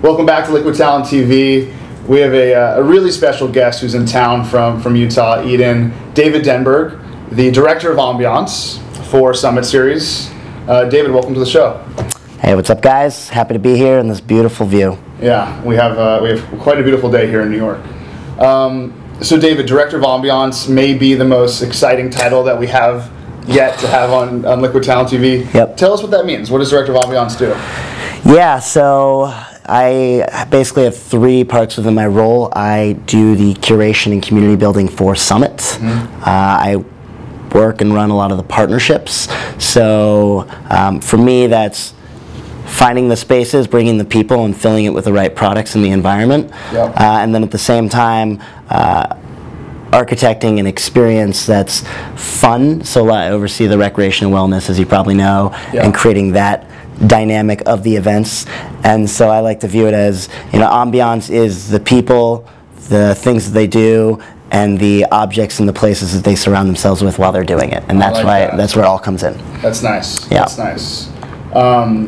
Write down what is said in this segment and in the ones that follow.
Welcome back to Liquid Talent TV. We have a really special guest who's in town from Utah, Eden, David Denberg, the Director of Ambiance for Summit Series. David, welcome to the show. Hey, what's up, guys? Happy to be here in this beautiful view. Yeah, we have quite a beautiful day here in New York. So David, Director of Ambiance may be the most exciting title that we have yet to have on Liquid Talent TV. Yep. Tell us what that means. What does Director of Ambiance do? Yeah, so I basically have three parts within my role. I do the curation and community building for Summit. Mm-hmm. I work and run a lot of the partnerships. So for me, that's finding the spaces, bringing the people, and filling it with the right products in the environment. Yep. And then at the same time, architecting an experience that's fun. So I oversee the recreation and wellness, as you probably know, yep, and creating that dynamic of the events. And so I like to view it as, ambiance is the people, the things that they do, and the objects and the places that they surround themselves with while they're doing it. And that's that's where it all comes in. That's nice. Yeah. That's nice.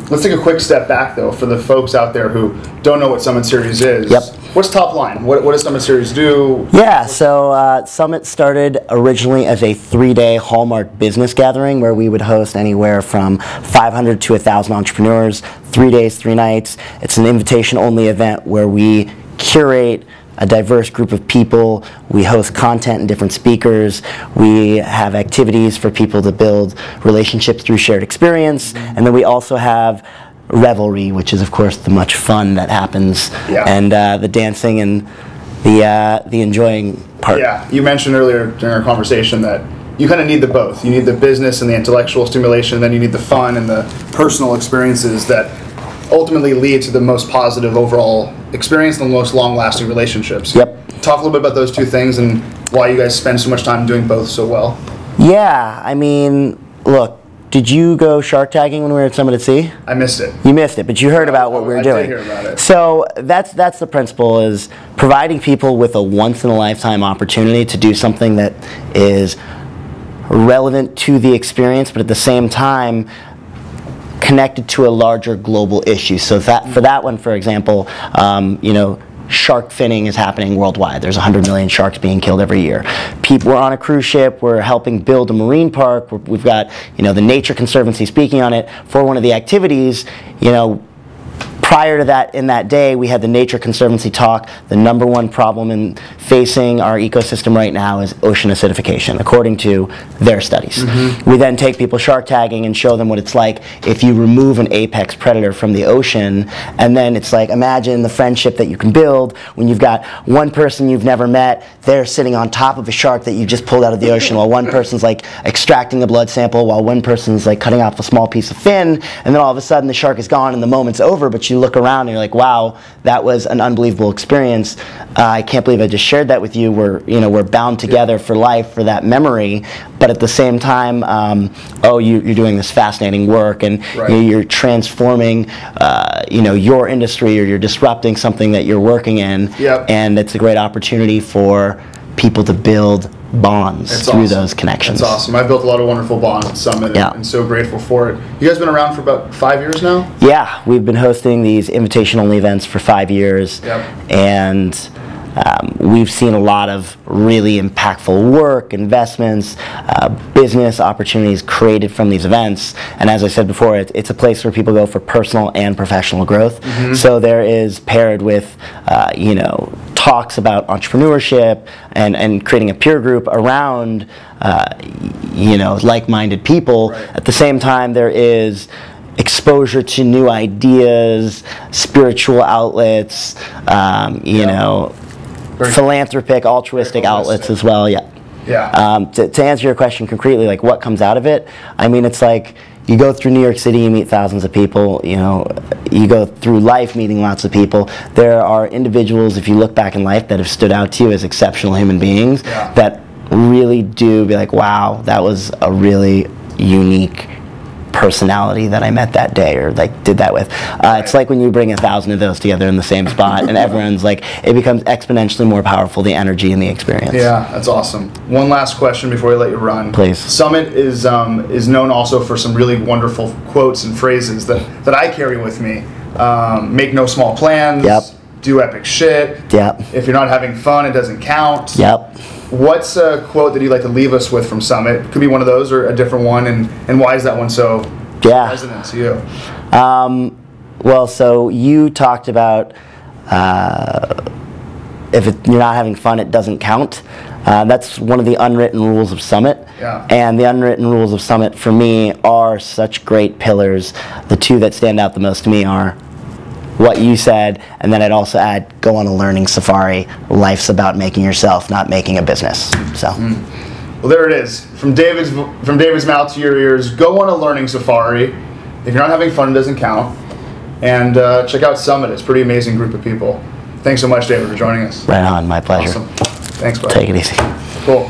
Let's take a quick step back, though, for the folks out there who don't know what Summit Series is. Yep. What's top line? What does Summit Series do? Yeah, so Summit started originally as a 3-day Hallmark business gathering where we would host anywhere from 500 to 1,000 entrepreneurs, 3 days, 3 nights. It's an invitation-only event where we curate a diverse group of people. We host content and different speakers. We have activities for people to build relationships through shared experience. And then we also have revelry, which is, of course, the much fun that happens, yeah, and the dancing and the enjoying part. Yeah, you mentioned earlier during our conversation that you kind of need the both. You need the business and the intellectual stimulation, and then you need the fun and the personal experiences that ultimately lead to the most positive overall experience and the most long-lasting relationships. Yep. Talk a little bit about those two things and why you guys spend so much time doing both so well. Yeah, I mean, look, did you go shark tagging when we were at Summit at Sea? I missed it. You missed it, but you heard about what we were doing. I did hear about it. So that's the principle, is providing people with a once-in-a-lifetime opportunity to do something that is relevant to the experience, but at the same time connected to a larger global issue. So for that one, for example, shark finning is happening worldwide. There's 100 million sharks being killed every year. We're on a cruise ship. We're helping build a marine park. We've got the Nature Conservancy speaking on it for one of the activities. Prior to that, in that day, we had the Nature Conservancy talk. The #1 problem facing our ecosystem right now is ocean acidification, according to their studies. Mm-hmm. We then take people shark tagging and show them what it's like if you remove an apex predator from the ocean. And then it's like, imagine the friendship that you can build when you've got one person you've never met, they're sitting on top of a shark that you just pulled out of the ocean, while one person's like extracting a blood sample, while one person's like cutting off a small piece of fin, and then all of a sudden the shark is gone and the moment's over, but you look around and you're like, wow, that was an unbelievable experience. I can't believe I just shared that with you. We're bound together for life for that memory, but at the same time, you're doing this fascinating work, and right, you're transforming your industry, or you're disrupting something that you're working in. Yep. And it's a great opportunity for people to build bonds through those connections. That's awesome. I've built a lot of wonderful bonds at Summit, and so grateful for it. You guys been around for about 5 years now? Yeah, we've been hosting these invitation-only events for 5 years, yep, and we've seen a lot of really impactful work, investments, business opportunities created from these events. And as I said before, it's a place where people go for personal and professional growth. Mm-hmm. So there is paired with, talks about entrepreneurship and creating a peer group around, like-minded people. Right. At the same time, there is exposure to new ideas, spiritual outlets, philanthropic, altruistic outlets as well. Yeah. Yeah. To answer your question concretely, like what comes out of it, I mean, it's like you go through New York City, you meet thousands of people, you go through life meeting lots of people. There are individuals, if you look back in life, that have stood out to you as exceptional human beings, yeah, that really do be like, wow, that was a really unique personality that I met that day, or like did that with. It's like when you bring 1,000 of those together in the same spot, and everyone's like, it becomes exponentially more powerful, the energy and the experience. Yeah, that's awesome. One last question before we let you run. Please. Summit is known also for some really wonderful quotes and phrases that I carry with me. make no small plans. Yep. Do epic shit. Yep. If you're not having fun, it doesn't count. Yep. What's a quote that you'd like to leave us with from Summit? Could be one of those or a different one, and why is that one so resonant to you? Well, so you talked about if you're not having fun, it doesn't count. That's one of the unwritten rules of Summit. Yeah. And the unwritten rules of Summit for me are such great pillars. The two that stand out the most to me are what you said, and then I'd also add, go on a learning safari. Life's about making yourself, not making a business. So. Well, there it is. From David's mouth to your ears, go on a learning safari. If you're not having fun, it doesn't count. And check out Summit. It's a pretty amazing group of people. Thanks so much, David, for joining us. Right on. My pleasure. Awesome. Thanks, buddy. Take it easy. Cool.